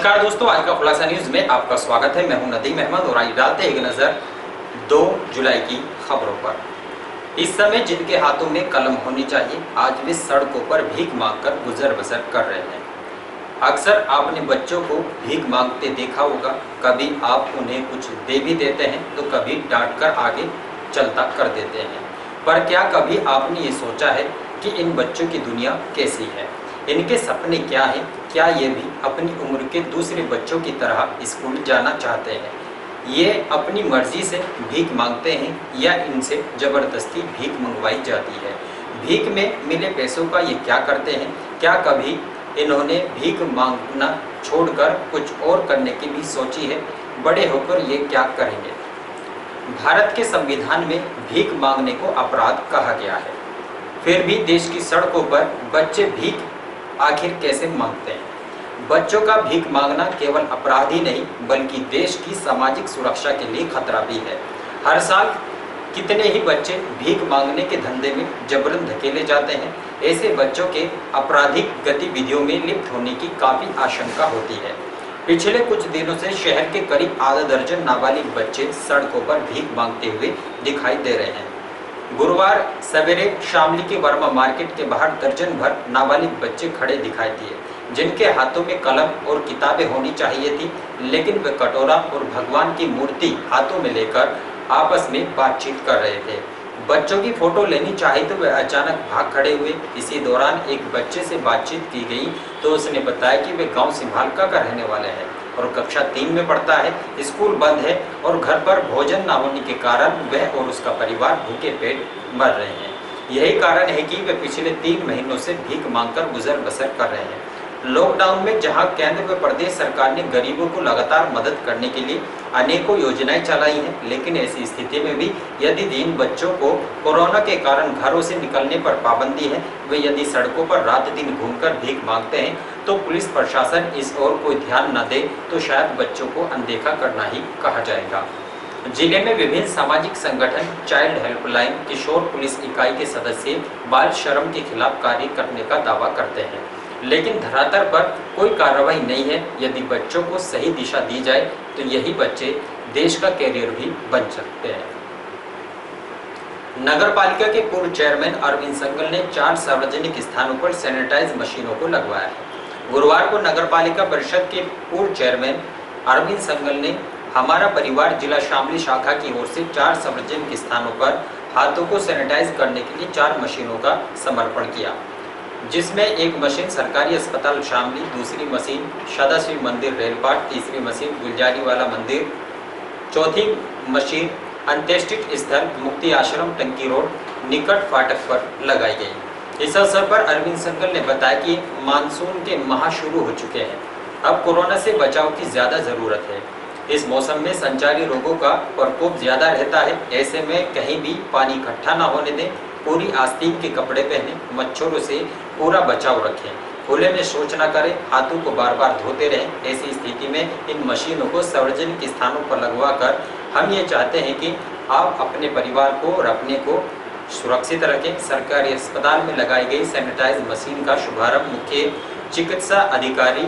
नमस्कार दोस्तों, आज का खुलासा न्यूज में आपका स्वागत है। मैं हूं नदीम अहमद और आज डालते हैं एक नजर 2 जुलाई की खबरों पर। इस समय जिनके हाथों में कलम होनी चाहिए, आज वे सड़कों पर भीख मांगकर गुजर बसर कर रहे हैं। अक्सर आपने बच्चों को भीख मांगते देखा होगा। कभी आप उन्हें कुछ दे भी देते हैं तो कभी डांट कर आगे चलता कर देते हैं। पर क्या कभी आपने ये सोचा है कि इन बच्चों की दुनिया कैसी है, इनके सपने क्या हैं? क्या ये भी अपनी उम्र के दूसरे बच्चों की तरह स्कूल जाना चाहते हैं? ये अपनी मर्जी से भीख मांगते हैं या इनसे ज़बरदस्ती भीख मंगवाई जाती है? भीख में मिले पैसों का ये क्या करते हैं? क्या कभी इन्होंने भीख मांगना छोड़कर कुछ और करने की भी सोची है? बड़े होकर ये क्या करेंगे? भारत के संविधान में भीख मांगने को अपराध कहा गया है, फिर भी देश की सड़कों पर बच्चे भीख आखिर कैसे मांगते हैं? बच्चों का भीख मांगना केवल अपराध ही नहीं बल्कि देश की सामाजिक सुरक्षा के लिए खतरा भी है। हर साल कितने ही बच्चे भीख मांगने के धंधे में जबरन धकेले जाते हैं। ऐसे बच्चों के आपराधिक गतिविधियों में लिप्त होने की काफ़ी आशंका होती है। पिछले कुछ दिनों से शहर के करीब आधा दर्जन नाबालिग बच्चे सड़कों पर भीख मांगते हुए दिखाई दे रहे हैं। गुरुवार सवेरे शामली के वर्मा मार्केट के बाहर दर्जन भर नाबालिग बच्चे खड़े दिखाई दिए, जिनके हाथों में कलम और किताबें होनी चाहिए थी, लेकिन वे कटोरा और भगवान की मूर्ति हाथों में लेकर आपस में बातचीत कर रहे थे। बच्चों की फोटो लेनी चाहिए तो वे अचानक भाग खड़े हुए। इसी दौरान एक बच्चे से बातचीत की गई तो उसने बताया कि वे गांव सिंभालका का रहने वाले हैं और कक्षा 3 में पढ़ता है। स्कूल बंद है और घर पर भोजन न होने के कारण वह और उसका परिवार भूखे पेट मर रहे हैं। यही कारण है कि वे पिछले 3 महीनों से भीख मांगकर गुजर बसर कर रहे हैं। लॉकडाउन में जहां केंद्र व प्रदेश सरकार ने गरीबों को लगातार मदद करने के लिए अनेकों योजनाएं चलाई हैं, लेकिन ऐसी स्थिति में भी यदि जिन बच्चों को कोरोना के कारण घरों से निकलने पर पाबंदी है, वे यदि सड़कों पर रात दिन घूमकर भीख मांगते हैं तो पुलिस प्रशासन इस ओर कोई ध्यान न दे तो शायद बच्चों को अनदेखा करना ही कहा जाएगा। जिले में विभिन्न सामाजिक संगठन, चाइल्ड हेल्पलाइन, किशोर पुलिस इकाई के सदस्य बाल श्रम के खिलाफ कार्य करने का दावा करते हैं, लेकिन धरातल पर कोई कार्रवाई नहीं है। यदि बच्चों को सही दिशा दी जाए तो यही बच्चे देश का कैरियर भी बन सकते हैं। नगर पालिका के पूर्व चेयरमैन अरविंद संगल ने 4 सार्वजनिक स्थानों पर सैनिटाइज मशीनों को लगवाया है। गुरुवार को नगर पालिका परिषद के पूर्व चेयरमैन अरविंद संगल ने हमारा परिवार जिला शामली शाखा की ओर से 4 सार्वजनिक स्थानों पर हाथों को सैनिटाइज करने के लिए 4 मशीनों का समर्पण किया, जिसमें एक मशीन सरकारी अस्पताल शामली, दूसरी मशीन सदाशिव मंदिर रेलपाट, तीसरी मशीन गुलजारी वाला मंदिर, चौथी मशीन अंत्येष्टि स्थल मुक्ति आश्रम टंकी रोड निकट फाटक पर लगाई गई। इस अवसर पर अरविंद संगल ने बताया कि मानसून के माह शुरू हो चुके हैं, अब कोरोना से बचाव की ज़्यादा ज़रूरत है। इस मौसम में संचारी रोगों का प्रकोप ज़्यादा रहता है, ऐसे में कहीं भी पानी इकट्ठा न होने दें, पूरी आस्तीन के कपड़े पहने, मच्छरों से पूरा बचाव रखें, खुले में शौच न करें, हाथों को बार बार धोते रहें। ऐसी स्थिति में इन मशीनों को सार्वजनिक स्थानों पर लगवाकर हम ये चाहते हैं कि आप अपने परिवार को और अपने को सुरक्षित रखें। सरकारी अस्पताल में लगाई गई सैनिटाइज मशीन का शुभारंभ मुख्य चिकित्सा अधिकारी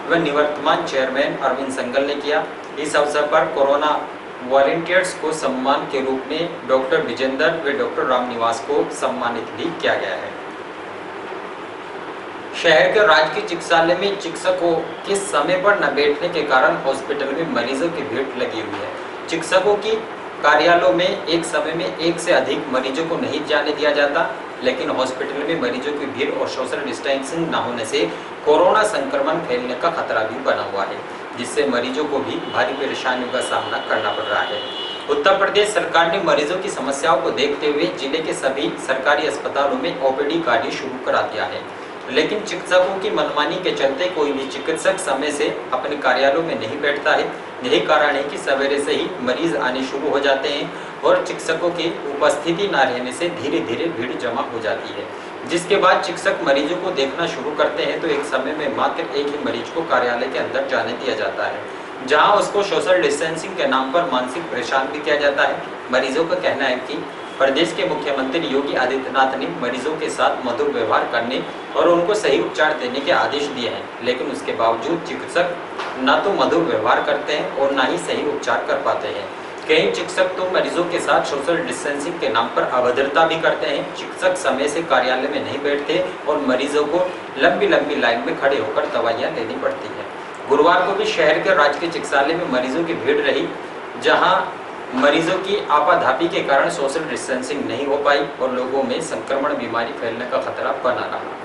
व निवर्तमान चेयरमैन अरविंद संगल ने किया। इस अवसर पर कोरोना वॉलंटियर्स को सम्मान के रूप में डॉक्टर विजेंद्र व डॉक्टर रामनिवास को सम्मानित भी किया गया है। शहर के राजकीय चिकित्सालय में चिकित्सकों के समय पर न बैठने के कारण हॉस्पिटल में मरीजों की भीड़ लगी हुई है। चिकित्सकों की कार्यालयों में एक समय में 1 से अधिक मरीजों को नहीं जाने दिया जाता, लेकिन हॉस्पिटल में मरीजों की भीड़ और सोशल डिस्टेंसिंग न होने से कोरोना संक्रमण फैलने का खतरा भी बना हुआ है, जिससे मरीजों को भी भारी परेशानियों का सामना करना पड़ रहा है। उत्तर प्रदेश सरकार ने मरीजों की समस्याओं को देखते हुए जिले के सभी सरकारी अस्पतालों में ओपीडी कार्य शुरू करा दिया है, लेकिन चिकित्सकों की मनमानी के चलते कोई भी चिकित्सक समय से अपने कार्यालयों में नहीं बैठता है। यही कारण है कि सवेरे से ही मरीज आने शुरू हो जाते हैं और चिकित्सकों की उपस्थिति न रहने से धीरे धीरे भीड़ जमा हो जाती है, जिसके बाद चिकित्सक मरीजों को देखना शुरू करते हैं तो एक समय में मात्र एक ही मरीज को कार्यालय के अंदर जाने दिया जाता है, जहां उसको सोशल डिस्टेंसिंग के नाम पर मानसिक परेशान भी किया जाता है। मरीजों का कहना है कि प्रदेश के मुख्यमंत्री योगी आदित्यनाथ ने मरीजों के साथ मधुर व्यवहार करने और उनको सही उपचार देने के आदेश दिए हैं, लेकिन उसके बावजूद चिकित्सक न तो मधुर व्यवहार करते हैं और न ही सही उपचार कर पाते हैं। कई चिकित्सक तो मरीजों के साथ सोशल डिस्टेंसिंग के नाम पर अभद्रता भी करते हैं। चिकित्सक समय से कार्यालय में नहीं बैठते और मरीजों को लंबी लंबी लाइन में खड़े होकर दवाइयाँ लेनी पड़ती है। गुरुवार को भी शहर के राजकीय चिकित्सालय में मरीजों की भीड़ रही, जहां मरीजों की आपाधापी के कारण सोशल डिस्टेंसिंग नहीं हो पाई और लोगों में संक्रमण बीमारी फैलने का खतरा बना रहा।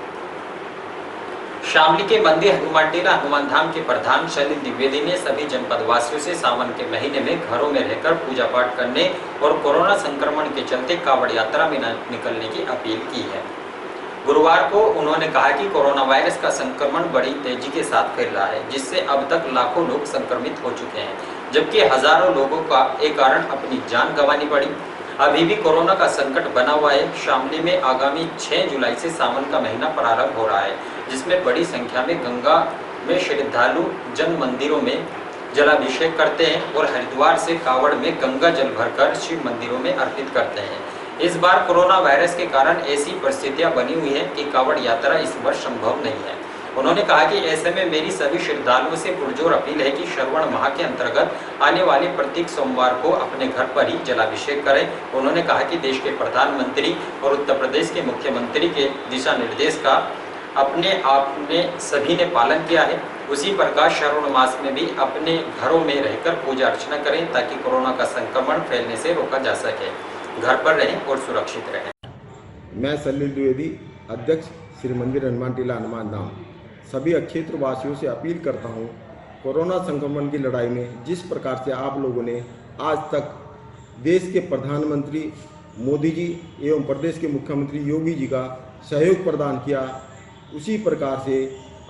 शामली के मंदिर हनुमान टीला हनुमान धाम के प्रधान शैली द्विवेदी ने सभी जनपद वासियों से सावन के महीने में घरों में रहकर पूजा पाठ करने और कोरोना संक्रमण के चलते कावड़ यात्रा में न निकलने की अपील की है। गुरुवार को उन्होंने कहा कि कोरोना वायरस का संक्रमण बड़ी तेजी के साथ फैल रहा है, जिससे अब तक लाखों लोग संक्रमित हो चुके हैं, जबकि हजारों लोगों का एक कारण अपनी जान गंवानी पड़ी। अभी भी कोरोना का संकट बना हुआ है। शामली में आगामी 6 जुलाई से सावन का महीना प्रारंभ हो रहा है, जिसमें बड़ी संख्या में गंगा में श्रद्धालु जन मंदिरों में जलाभिषेक करते हैं और हरिद्वार से कावड़ में गंगा जल भरकर शिव मंदिरों में अर्पित करते हैं। इस बार कोरोना वायरस के कारण ऐसी परिस्थितियां बनी हुई हैं कि कावड़ यात्रा इस वर्ष संभव नहीं है। उन्होंने कहा कि ऐसे में मेरी सभी श्रद्धालुओं से पुरजोर अपील है कि श्रवण माह के अंतर्गत आने वाले प्रत्येक सोमवार को अपने घर पर ही जलाभिषेक करें। उन्होंने कहा कि देश के प्रधानमंत्री और उत्तर प्रदेश के मुख्यमंत्री के दिशा निर्देश का अपने आप ने सभी ने पालन किया है। उसी प्रकार श्रावण मास में भी अपने घरों में रहकर पूजा अर्चना करें ताकि कोरोना का संक्रमण फैलने से रोका जा सके। घर पर रहें और सुरक्षित रहें। मैं सलील द्विवेदी, अध्यक्ष श्री मंदिर हनुमान टीला हनुमान धाम, सभी क्षेत्र वासियों से अपील करता हूं, कोरोना संक्रमण की लड़ाई में जिस प्रकार से आप लोगों ने आज तक देश के प्रधानमंत्री मोदी जी एवं प्रदेश के मुख्यमंत्री योगी जी का सहयोग प्रदान किया, उसी प्रकार से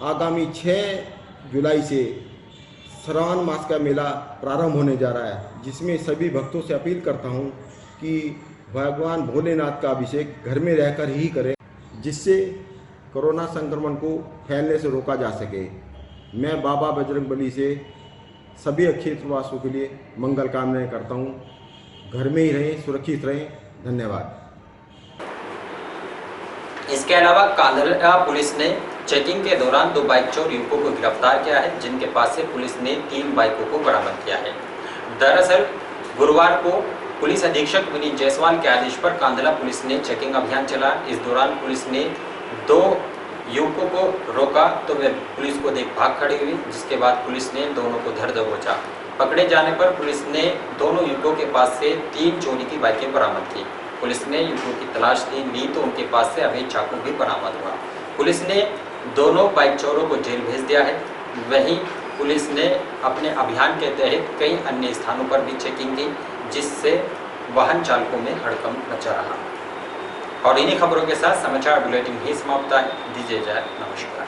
आगामी 6 जुलाई से श्रावण मास का मेला प्रारंभ होने जा रहा है, जिसमें सभी भक्तों से अपील करता हूं कि भगवान भोलेनाथ का अभिषेक घर में रहकर ही करें, जिससे कोरोना संक्रमण को फैलने से रोका जा सके। मैं बाबा बजरंगबली से सभी क्षेत्रवासियों के लिए मंगल कामनाएं करता हूं। घर में ही रहें, सुरक्षित रहें। धन्यवाद। इसके अलावा कांधला पुलिस ने चेकिंग के दौरान 2 बाइक चोर युवकों को गिरफ्तार किया है, जिनके पास से पुलिस ने 3 बाइकों को बरामद किया है। दरअसल गुरुवार को पुलिस अधीक्षक विनीत जायसवाल के आदेश पर कांधला पुलिस ने चेकिंग अभियान चला। इस दौरान पुलिस ने 2 युवकों को रोका तो वे पुलिस को देख भाग खड़े हुए, जिसके बाद पुलिस ने दोनों को धर दबोचा। पकड़े जाने पर पुलिस ने दोनों युवकों के पास से 3 चोरी की बाइकें बरामद की। पुलिस ने युवकों की तलाश ली तो उनके पास से अवैध चाकू भी बरामद हुआ। पुलिस ने दोनों बाइक चोरों को जेल भेज दिया है। वहीं पुलिस ने अपने अभियान के तहत कई अन्य स्थानों पर भी चेकिंग की, जिससे वाहन चालकों में हड़कंप मचा रहा। और इन्हीं खबरों के साथ समाचार बुलेटिन ही समाप्त है। दीजिए जाए, नमस्कार।